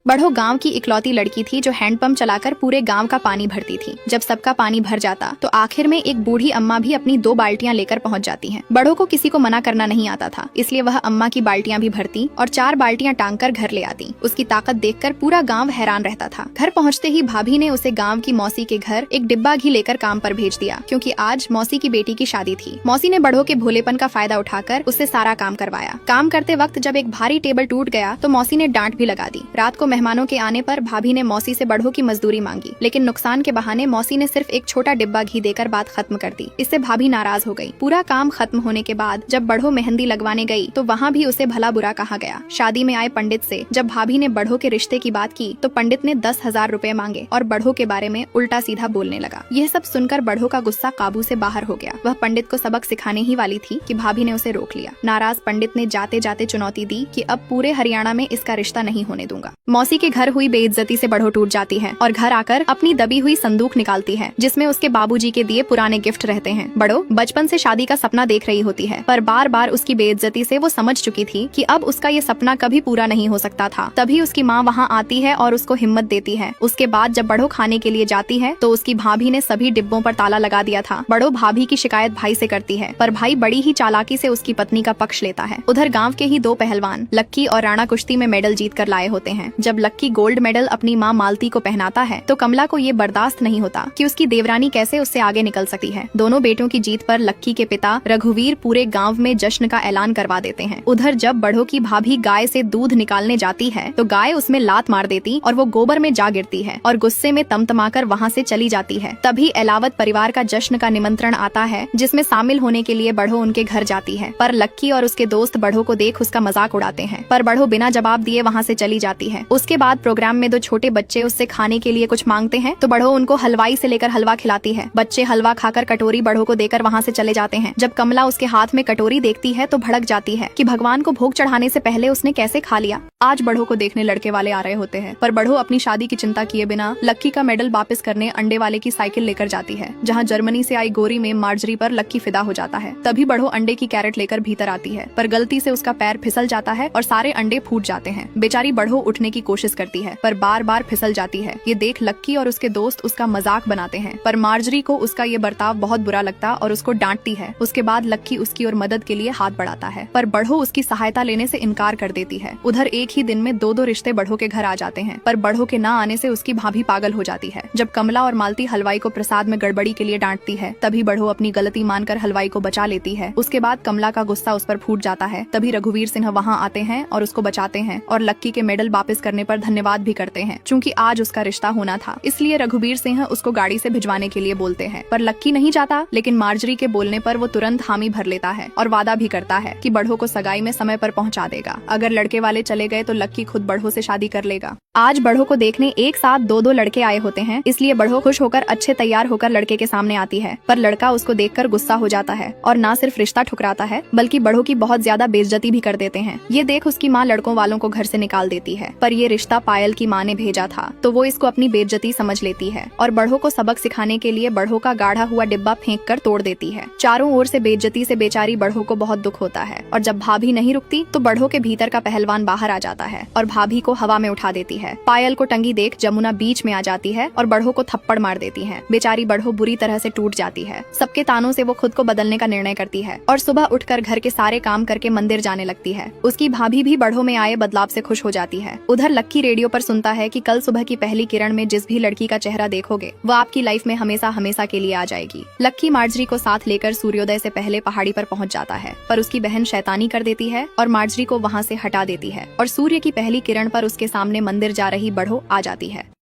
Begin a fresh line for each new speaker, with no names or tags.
बढ़ो गांव की इकलौती लड़की थी जो हैंडपंप चलाकर पूरे गांव का पानी भरती थी। जब सबका पानी भर जाता तो आखिर में एक बूढ़ी अम्मा भी अपनी 2 बाल्टियां लेकर पहुंच जाती हैं। बढ़ो को किसी को मना करना नहीं आता था, इसलिए वह अम्मा की बाल्टियां भी भरती और 4 बाल्टियां टांग कर घर ले आती। उसकी ताकत देखकर पूरा गाँव हैरान रहता था। घर पहुँचते ही भाभी ने उसे गाँव की मौसी के घर एक डिब्बा घी लेकर काम पर भेज दिया, क्योंकि आज मौसी की बेटी की शादी थी। मौसी ने बढ़ो के भोलेपन का फायदा उठाकर उससे सारा काम करवाया। काम करते वक्त जब एक भारी टेबल टूट गया तो मौसी ने डांट भी लगा दी। रात को मेहमानों के आने पर भाभी ने मौसी से बढ़ो की मजदूरी मांगी, लेकिन नुकसान के बहाने मौसी ने सिर्फ एक छोटा डिब्बा घी देकर बात खत्म कर दी। इससे भाभी नाराज हो गई। पूरा काम खत्म होने के बाद जब बढ़ो मेहंदी लगवाने गई तो वहाँ भी उसे भला बुरा कहा गया। शादी में आए पंडित से जब भाभी ने बढ़ो के रिश्ते की बात की तो पंडित ने 10,000 रुपए मांगे और बढ़ो के बारे में उल्टा सीधा बोलने लगा। यह सब सुनकर बढ़ो का गुस्सा काबू से बाहर हो गया। वह पंडित को सबक सिखाने ही वाली थी कि भाभी ने उसे रोक लिया। नाराज पंडित ने जाते जाते चुनौती दी कि अब पूरे हरियाणा में इसका रिश्ता नहीं होने दूंगा। मौसी के घर हुई बेइज्जती से बढ़ो टूट जाती है और घर आकर अपनी दबी हुई संदूक निकालती है, जिसमें उसके बाबूजी के दिए पुराने गिफ्ट रहते हैं। बढ़ो बचपन से शादी का सपना देख रही होती है, पर बार बार उसकी बेइज्जती से वो समझ चुकी थी कि अब उसका ये सपना कभी पूरा नहीं हो सकता था। तभी उसकी माँ वहाँ आती है और उसको हिम्मत देती है। उसके बाद जब बढ़ो खाने के लिए जाती है तो उसकी भाभी ने सभी डिब्बों पर ताला लगा दिया था। बढ़ो भाभी की शिकायत भाई से करती है, पर भाई बड़ी ही चालाकी से उसकी पत्नी का पक्ष लेता है। उधर गाँव के ही 2 पहलवान लक्की और राणा कुश्ती में मेडल जीत कर लाए होते हैं। जब लक्की गोल्ड मेडल अपनी माँ मालती को पहनाता है तो कमला को ये बर्दाश्त नहीं होता कि उसकी देवरानी कैसे उससे आगे निकल सकती है। दोनों बेटों की जीत पर लक्की के पिता रघुवीर पूरे गांव में जश्न का ऐलान करवा देते हैं। उधर जब बढ़ो की भाभी गाय से दूध निकालने जाती है तो गाय उसमें लात मार देती और वो गोबर में जा गिरती है और गुस्से में तमतमाकर वहाँ से चली जाती है। तभी एलावत परिवार का जश्न का निमंत्रण आता है, जिसमें शामिल होने के लिए बढ़ो उनके घर जाती है, पर लक्की और उसके दोस्त बढ़ो को देख उसका मजाक उड़ाते हैं। पर बढ़ो बिना जवाब दिए वहाँ से चली जाती है। उसके बाद प्रोग्राम में 2 छोटे बच्चे उससे खाने के लिए कुछ मांगते हैं तो बढ़ो उनको हलवाई से लेकर हलवा खिलाती है। बच्चे हलवा खाकर कटोरी बढ़ो को देकर वहाँ से चले जाते हैं। जब कमला उसके हाथ में कटोरी देखती है तो भड़क जाती है कि भगवान को भोग चढ़ाने से पहले उसने कैसे खा लिया। आज बढ़ो को देखने लड़के वाले आ रहे होते हैं, पर बढ़ो अपनी शादी की चिंता किए बिना लक्की का मेडल वापस करने अंडे वाले की साइकिल लेकर जाती है, जहाँ जर्मनी से आई गोरी में मार्जरी पर लक्की फिदा हो जाता है। तभी बढ़ो अंडे की कैरेट लेकर भीतर आती है, पर गलती से उसका पैर फिसल जाता है और सारे अंडे फूट जाते हैं। बेचारी बढ़ो उठने की कोशिश करती है, पर बार बार फिसल जाती है। ये देख लक्की और उसके दोस्त उसका मजाक बनाते हैं, पर मार्जरी को उसका ये बर्ताव बहुत बुरा लगता और उसको डांटती है। उसके बाद लक्की उसकी ओर मदद के लिए हाथ बढ़ाता है, पर बढ़ो उसकी सहायता लेने से इनकार कर देती है। उधर एक ही दिन में 2-2 रिश्ते बढ़ो के घर आ जाते हैं, पर बढ़ो के ना आने से उसकी भाभी पागल हो जाती है। जब कमला और मालती हलवाई को प्रसाद में गड़बड़ी के लिए डांटती है, तभी बढ़ो अपनी गलती मानकर हलवाई को बचा लेती है। उसके बाद कमला का गुस्सा उस पर फूट जाता है। तभी रघुवीर सिंह वहाँ आते हैं और उसको बचाते हैं और लक्की के मेडल वापस करने पर धन्यवाद भी करते हैं। चूँकि आज उसका रिश्ता होना था, इसलिए रघुवीर सिंह उसको गाड़ी से भिजवाने के लिए बोलते हैं, पर लक्की नहीं चाहता। लेकिन मार्जरी के बोलने पर वो तुरंत हामी भर लेता है और वादा भी करता है कि बढ़ो को सगाई में समय पर पहुंचा देगा। अगर लड़के वाले चले गए तो लक्की खुद बढ़ो से शादी कर लेगा। आज बढ़ो को देखने एक साथ 2-2 लड़के आए होते हैं, इसलिए बढ़ो खुश होकर अच्छे तैयार होकर लड़के के सामने आती है, पर लड़का उसको देखकर गुस्सा हो जाता है और न सिर्फ रिश्ता ठुकराता है बल्कि बढ़ो की बहुत ज्यादा बेइज्जती भी कर देते हैं। ये देख उसकी माँ लड़कों वालों को घर से निकाल देती है, पर ये रिश्ता पायल की माँ ने भेजा था तो वो इसको अपनी बेइज्जती समझ लेती है और बढ़ो को सबक सिखाने के लिए बढ़ो का गाढ़ा हुआ डिब्बा फेंक कर तोड़ देती है। चारों ओर से बेइज्जती से बेचारी बढ़ो को बहुत दुख होता है और जब भाभी नहीं रुकती तो बढ़ो के भीतर का पहलवान बाहर आ जाता है और भाभी को हवा में उठा देती है। पायल को टंगी देख जमुना बीच में आ जाती है और बढ़ो को थप्पड़ मार देती है। बेचारी बढ़ो बुरी तरह से टूट जाती है। सबके तानों से वो खुद को बदलने का निर्णय करती है और सुबह उठकर घर के सारे काम करके मंदिर जाने लगती है। उसकी भाभी भी बढ़ो में आए बदलाव से खुश हो जाती है। उधर लक्की रेडियो पर सुनता है कि कल सुबह की पहली किरण में जिस भी लड़की का चेहरा देखोगे वो आपकी लाइफ में हमेशा हमेशा के लिए आ जाएगी। लक्की मार्जरी को साथ लेकर सूर्योदय से पहले पहाड़ी पर पहुंच जाता है, पर उसकी बहन शैतानी कर देती है और मार्जरी को वहां से हटा देती है और सूर्य की पहली किरण पर उसके सामने मंदिर जा रही बढ़ो आ जाती है।